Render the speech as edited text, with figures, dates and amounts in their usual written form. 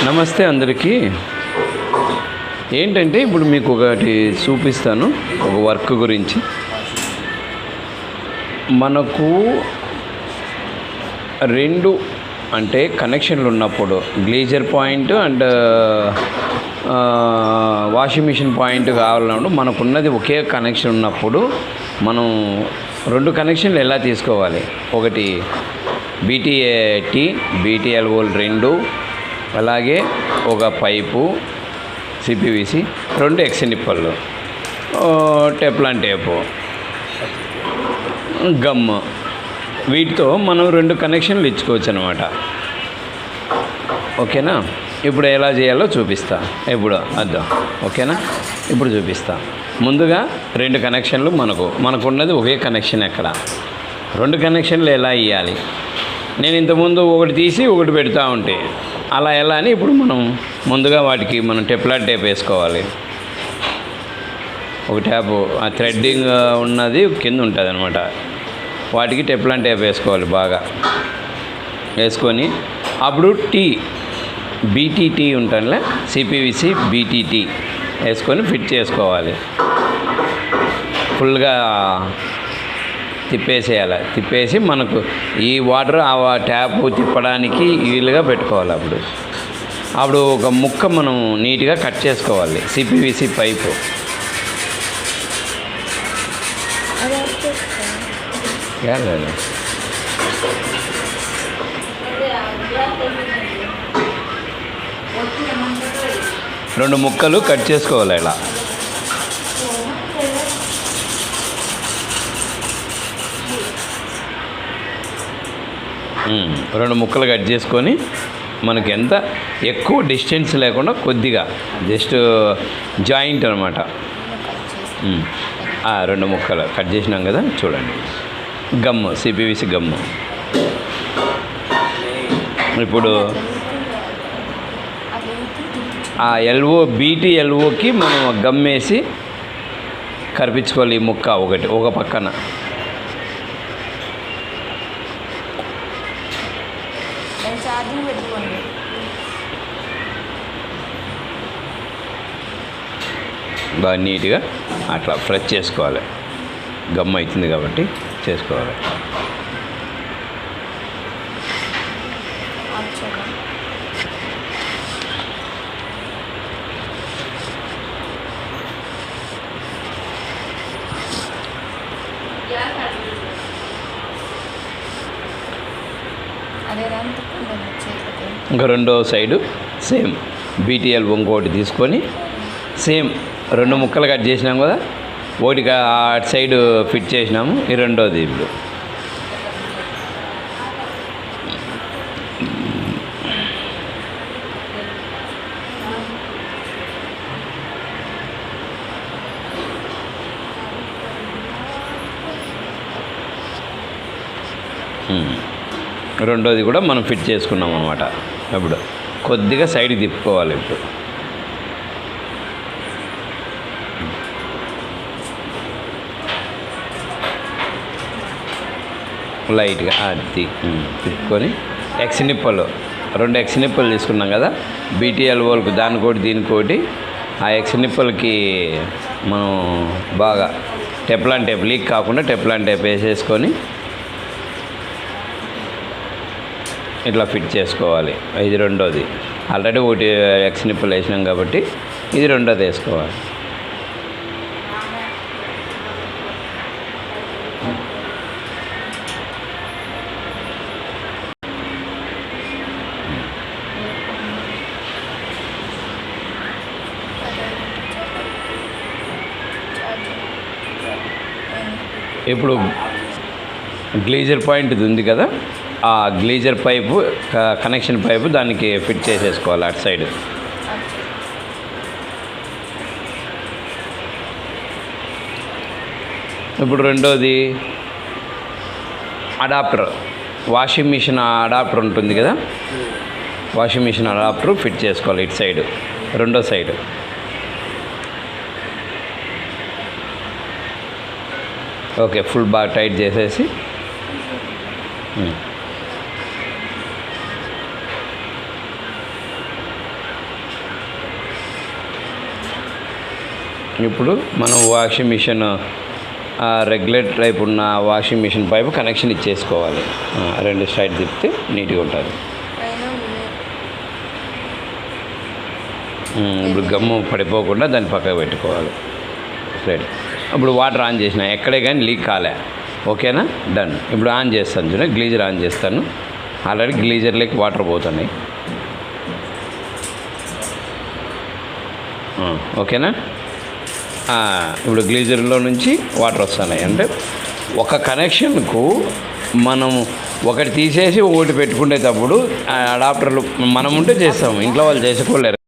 నమస్తే అందరికీ. ఏంటంటే ఇప్పుడు మీకు ఒకటి చూపిస్తాను, ఒక వర్క్ గురించి. మనకు రెండు అంటే కనెక్షన్లు ఉన్నప్పుడు geyser point and washing machine point కావాలన్నప్పుడు మనకున్నది ఒకే కనెక్షన్ ఉన్నప్పుడు మనం రెండు కనెక్షన్లు ఎలా తీసుకోవాలి? ఒకటి బీటీఎల్ఓలు రెండు, అలాగే ఒక పైపు సిపివిసి, రెండు ఎక్స్నిప్పళ్ళు, టెప్లాన్ టేపు, గమ్, వీటితో మనం రెండు కనెక్షన్లు ఇచ్చుకోవచ్చు అనమాట. ఓకేనా? ఇప్పుడు ఎలా చేయాలో చూపిస్తా. ఇప్పుడు అద్దాం. ఓకేనా? ఇప్పుడు చూపిస్తా. ముందుగా రెండు కనెక్షన్లు మనకున్నది ఒకే కనెక్షన్. ఎక్కడ రెండు కనెక్షన్లు ఎలా ఇవ్వాలి? నేను ఇంతకుముందు ఒకటి తీసి ఒకటి పెడతా ఉంటే అలా ఎలా అని ఇప్పుడు మనం ముందుగా వాటికి మనం టెప్లాన్ టేప్ వేసుకోవాలి. ఒక ట్యాపు ఆ థ్రెడ్డింగ్ ఉన్నది కింద ఉంటుంది అనమాట. వాటికి టెప్లాన్ టేప్ వేసుకోవాలి బాగా. వేసుకొని అప్పుడు బీటీటీ ఉంటుందిలే, సిపివిసి బీటీటీ వేసుకొని ఫిట్ చేసుకోవాలి. ఫుల్గా తిప్పేసేయాలి. తిప్పేసి మనకు ఈ వాటర్ ఆ ట్యాప్ తిప్పడానికి వీలుగా పెట్టుకోవాలి. అప్పుడు ఒక ముక్క మనం నీట్గా కట్ చేసుకోవాలి. సిపివిసి పైపు రెండు ముక్కలు కట్ చేసుకోవాలి. ఇలా రెండు ముక్కలు కట్ చేసుకొని మనకి ఎంత ఎక్కువ డిస్టెన్స్ లేకుండా కొద్దిగా జస్ట్ జాయింట్ అనమాట. రెండు ముక్కలు కట్ చేసినాం కదా, చూడండి. గమ్ము, సిపివిసి గమ్ము. ఇప్పుడు ఆ బీటీఎల్ఓకి మనం గమ్ వేసి కరిపించుకోవాలి. ఈ ముక్క ఒక పక్కన. బాగా నీట్గా అట్లా ఫ్రెష్ చేసుకోవాలి. గమ్ అవుతుంది కాబట్టి చేసుకోవాలి. ఇంకా రెండో సైడు సేమ్ బీటీఎల్ ఇంకోటి తీసుకొని సేమ్ రెండు ముక్కలు కట్ చేసినాం కదా, ఒకటికి అటు సైడ్ ఫిట్ చేసినాము. ఈ రెండోది ఇప్పుడు రెండోది కూడా మనం ఫిట్ చేసుకున్నాం అన్నమాట. ఇప్పుడు కొద్దిగా సైడ్కి తిప్పుకోవాలి. ఇప్పుడు లైట్గా అది తిప్పుకొని రెండు ఎక్స్నిప్పలు తీసుకున్నాం కదా, బీటీఎల్ఓలకు దానికోటి దీనికోటి. ఆ ఎక్స్నిప్పల్కి మనం బాగా టెప్లాన్ టేప్ లీక్ కాకుండా టెప్లాన్ టేప్ వేసేసుకొని ఇట్లా ఫిట్ చేసుకోవాలి. ఇది రెండోది. ఆల్రెడీ ఒకటి ఎక్స్నిప్పల్ వేసినాం కాబట్టి ఇది రెండోది వేసుకోవాలి. ఇప్పుడు గ్లేజర్ పాయింట్ ఉంది కదా, ఆ గ్లేజర్ పైపు కనెక్షన్ పైపు దానికి ఫిట్ చేసేసుకోవాలి అటు సైడ్. ఇప్పుడు రెండోది అడాప్టర్, వాషింగ్ మిషన్ అడాప్టర్ ఉంటుంది కదా, వాషింగ్ మిషన్ అడాప్టర్ ఫిట్ చేసుకోవాలి ఇటు సైడ్, రెండో సైడ్. ఓకే, ఫుల్ బాగా టైట్ చేసేసి ఇప్పుడు మనం వాషింగ్ మిషన్ రెగ్యులేటర్ టైప్ ఉన్న వాషింగ్ మిషన్ పైపు కనెక్షన్ ఇచ్చేసుకోవాలి. రెండు సైడ్ తిప్పితే నీట్గా ఉంటుంది. ఇప్పుడు గమ్ము పడిపోకుండా దాన్ని పక్కకు పెట్టుకోవాలి. రైట్. ఇప్పుడు వాటర్ ఆన్ చేసిన ఎక్కడే కానీ లీక్ కాలే. ఓకేనా? డన్. ఇప్పుడు ఆన్ చేస్తాను చూడండి, గ్లీజర్ ఆన్ చేస్తాను. ఆల్రెడీ గ్లీజర్లోకి వాటర్ పోతున్నాయి. ఓకేనా? ఇప్పుడు గ్లీజర్లో నుంచి వాటర్ వస్తున్నాయి. అంటే ఒక కనెక్షన్కు మనం ఒకటి తీసేసి ఒకటి పెట్టుకునేటప్పుడు అడాప్టర్లు మనం ఉంటే చేస్తాము, ఇంట్లో వాళ్ళు చేసుకోలేరు.